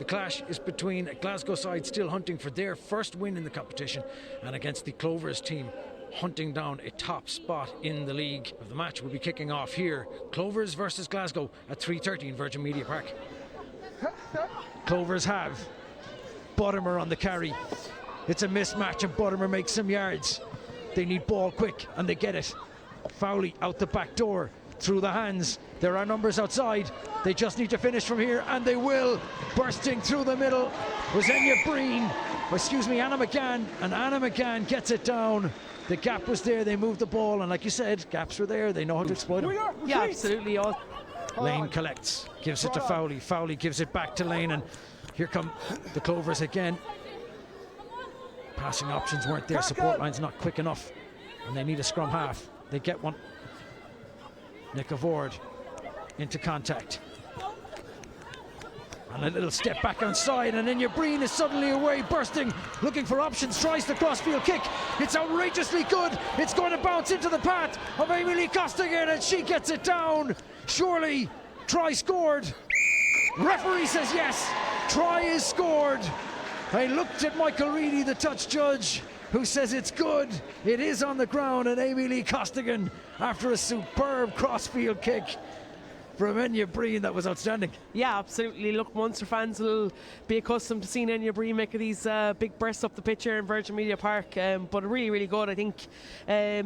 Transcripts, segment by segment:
The clash is between a Glasgow side still hunting for their first win in the competition and against the Clovers team hunting down a top spot in the league. The match will be kicking off here. Clovers versus Glasgow at 3:30 in Virgin Media Park. Clovers have Buttimer on the carry. It's a mismatch and Buttimer makes some yards. They need ball quick and they get it. Fowley out the back door, through the hands. There are numbers outside. They just need to finish from here, and they will. Bursting through the middle was Anna McGann, and Anna McGann gets it down. The gap was there, they moved the ball, and like you said, gaps were there, they know how to exploit them. Yeah, absolutely. Lane collects, gives it to Fowley. Fowley gives it back to Lane, and here come the Clovers again. Passing options weren't there, support line's not quick enough, and they need a scrum half. They get one. Nick Avord into contact. And a little step back outside, and then Breen is suddenly away, bursting, looking for options, tries the crossfield kick. It's outrageously good. It's going to bounce into the path of Amy Lee Costigan, and she gets it down. Surely, try scored. Referee says yes, try is scored. I looked at Michael Reedy, the touch judge, who says it's good. It is on the ground, and Amy Lee Costigan, after a superb crossfield kick from Enya Breen, that was outstanding. Yeah, absolutely. Look, Munster fans will be accustomed to seeing Enya Breen make these big bursts up the pitch here in Virgin Media Park, but really, really good, I think,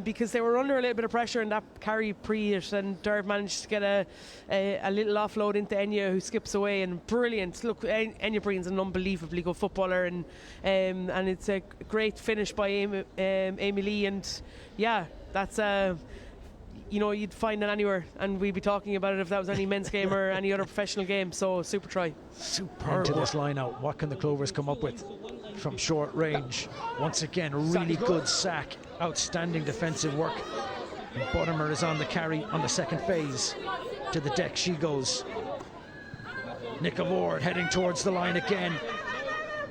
because they were under a little bit of pressure in that carry pre it, and Derv managed to get a little offload into Enya, who skips away, and brilliant. Look, Enya Breen's an unbelievably good footballer, and it's a great finish by Amy Lee, and yeah, that's you'd find it anywhere, and we'd be talking about it if that was any men's game or any other professional game. So super try. Superb. Into this line out, what can the Clovers come up with from short range? Once again, really good sack, outstanding defensive work. And Buttimer is on the carry on the second phase. To the deck she goes. Nick Avord heading towards the line again.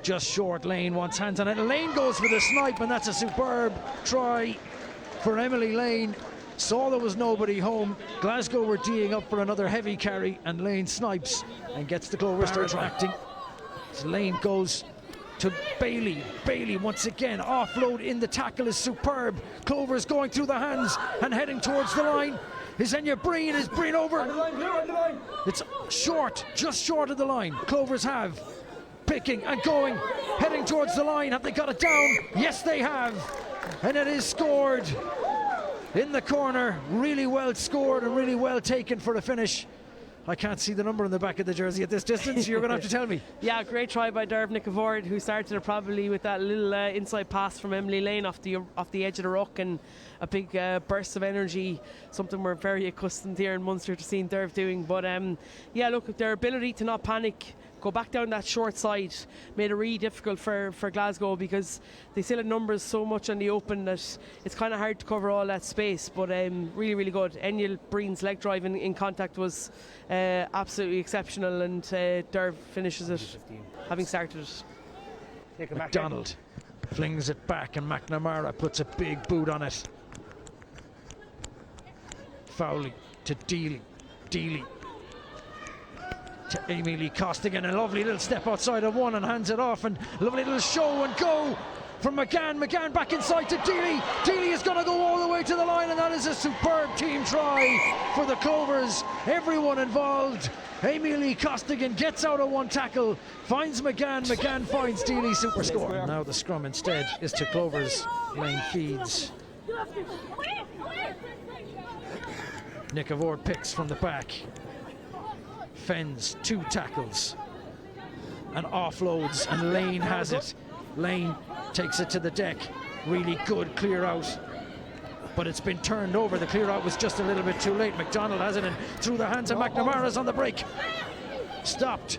Just short. Lane wants hands on it. Lane goes for the snipe, and that's a superb try for Emily Lane. Saw there was nobody home. Glasgow were D'ing up for another heavy carry, and Lane snipes and gets the Clovers to retracting. So Lane goes to Bailey. Bailey once again, offload in the tackle is superb. Clovers going through the hands and heading towards the line. Is Enya Breen, is Breen over? It's short, just short of the line. Clovers have. Picking and going, heading towards the line. Have they got it down? Yes, they have. And it is scored. In the corner, really well scored and really well taken for a finish. I can't see the number on the back of the jersey at this distance. You're going to have to tell me. Yeah, great try by Derv Nick Avord, who started it probably with that little inside pass from Emily Lane off the edge of the ruck, and a big burst of energy, something we're very accustomed here in Munster to seeing Derv doing. But yeah, look, their ability to not panic, go back down that short side, made it really difficult for Glasgow, because they still had numbers so much on the open that it's kind of hard to cover all that space. But really, really good. Enya Breen's leg drive in contact was absolutely exceptional, and Derv finishes it, having started it. McDonald flings it back, and McNamara puts a big boot on it. Fowley to Deely. Deely to Amy Lee Costigan, a lovely little step outside of one and hands it off, and lovely little show and go from McGann. McGann back inside to Deely. Deely is going to go all the way to the line, and that is a superb team try for the Clovers. Everyone involved. Amy Lee Costigan gets out of one tackle, finds McGann. McGann finds Deely. Super score. Now the scrum instead is to Clovers. Lane feeds. Nick Avord picks from the back. Fends, 2 tackles and offloads, and Lane has it. Lane takes it to the deck. Really good clear out, but it's been turned over. The clear out was just a little bit too late. McDonald has it, and through the hands of McNamara's on the break. Stopped,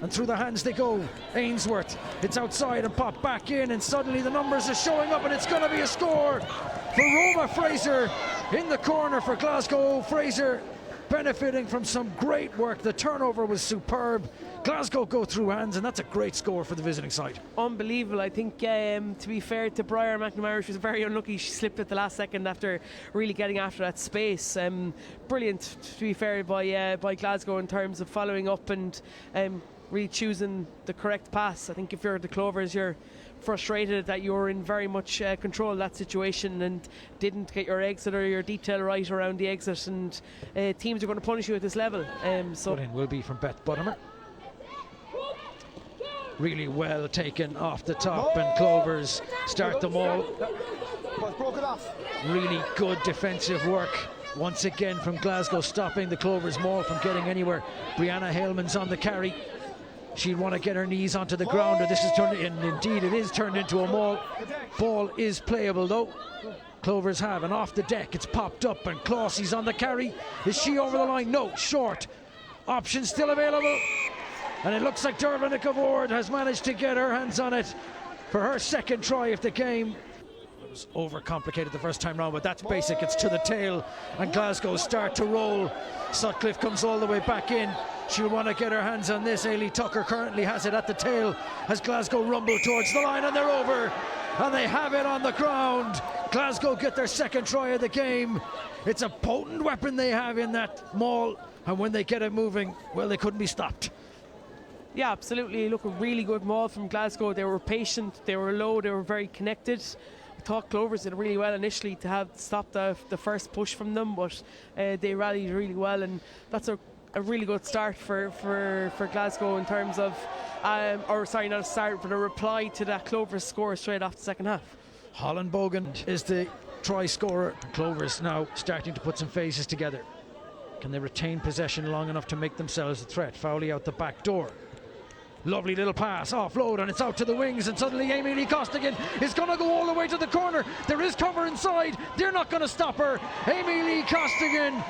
and through the hands they go. Ainsworth, it's outside and popped back in, and suddenly the numbers are showing up, and it's going to be a score for Roma Fraser in the corner for Glasgow. Fraser benefiting from some great work. The turnover was superb. Glasgow go through hands, and that's a great score for the visiting side. Unbelievable. I think, to be fair to Briar McNamara, she was very unlucky. She slipped at the last second after really getting after that space. Brilliant, to be fair, by Glasgow in terms of following up and really choosing the correct pass. I think if you're the Clovers, you're frustrated that you're in very much control of that situation and didn't get your exit or your detail right around the exit, and teams are going to punish you at this level. So in will be from Beth Buttimer. Really well taken off the top, and Clovers start them all. Really good defensive work once again from Glasgow, stopping the Clovers maul from getting anywhere. Brianna Haleman's on the carry. She'll want to get her knees onto the ground, or this is turned in. Indeed, it is turned into a maul. Ball is playable though. Clovers have, and off the deck it's popped up, and Clossy's on the carry. Is she over the line? No, short. Option still available, and it looks like Dervnica Ward has managed to get her hands on it for her second try of the game. It was overcomplicated the first time round, but that's basic. It's to the tail, and Glasgow start to roll. Sutcliffe comes all the way back in. She'll want to get her hands on this. Ailey Tucker currently has it at the tail as Glasgow rumble towards the line, and they're over, and they have it on the ground. Glasgow get their second try of the game. It's a potent weapon they have in that maul, and when they get it moving, well, they couldn't be stopped. Yeah, absolutely. Look, a really good maul from Glasgow. They were patient, they were low, they were very connected. I thought Clovers did really well initially to have stopped the first push from them, but they rallied really well, and that's a really good start for Glasgow in terms of, or sorry, not a start, but a reply to that Clovers score straight off the second half. Holland Bogan is the try scorer. Clovers now starting to put some phases together. Can they retain possession long enough to make themselves a threat? Fowley out the back door. Lovely little pass, offload, and it's out to the wings, and suddenly Amy Lee Costigan is going to go all the way to the corner. There is cover inside. They're not going to stop her. Amy Lee Costigan,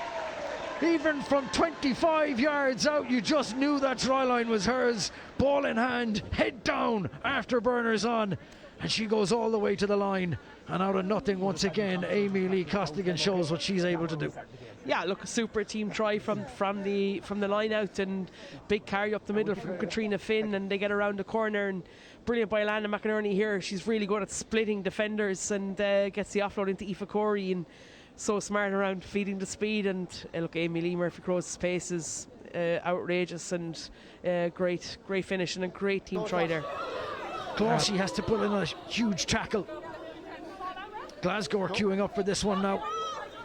even from 25 yards out, you just knew that try line was hers. Ball in hand, head down, afterburners on, and she goes all the way to the line. And out of nothing, once again, Amy Lee Costigan shows what she's able to do. Yeah, look, a super team try from the line out, and big carry up the middle from Katrina Finn, and they get around the corner, and brilliant by Alana McInerney here. She's really good at splitting defenders, and gets the offload into Aoife Corey, and so smart around feeding the speed. And look, Amy Lee Murphy-Crowe's pace is outrageous, and great finish, and a great team try there. Glossy has to put in a huge tackle. Glasgow are queuing up for this one now.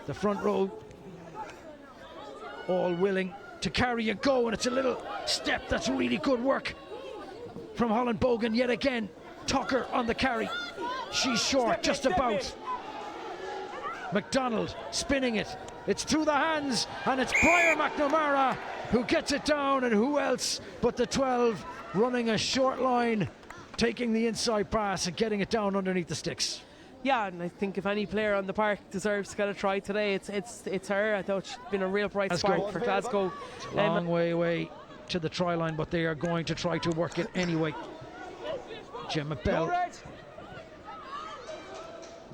The front row all willing to carry and go, and it's a little step. That's really good work from Holland Bogan yet again. Tucker on the carry. She's short, just about. McDonald spinning it. It's through the hands, and it's Briar McNamara who gets it down, and who else but the 12 running a short line, taking the inside pass and getting it down underneath the sticks. Yeah, and I think if any player on the park deserves to get a try today, it's her. I thought she's been a real bright spark for Glasgow. Long way away to the try line, but they are going to try to work it anyway. Gemma Bell.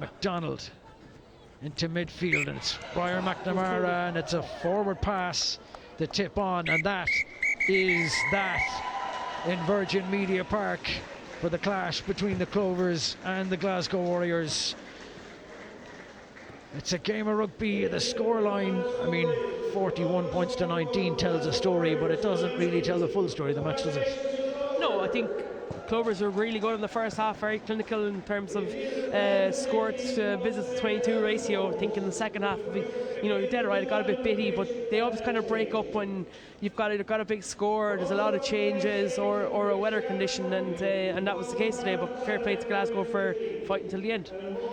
McDonald into midfield, and it's Briar McNamara, and it's a forward pass, the tip on, and that is that in Virgin Media Park for the clash between the Clovers and the Glasgow Warriors. It's a game of rugby. The scoreline, I mean, 41 points to 19 tells a story, but it doesn't really tell the full story of the match, does it? No, I think Clovers are really good in the first half, very clinical in terms of scores to visits to 22 ratio. I think in the second half, you're dead right, it got a bit bitty, but they always kind of break up when you've got a big score, there's a lot of changes, or a weather condition, and that was the case today. But fair play to Glasgow for fighting till the end.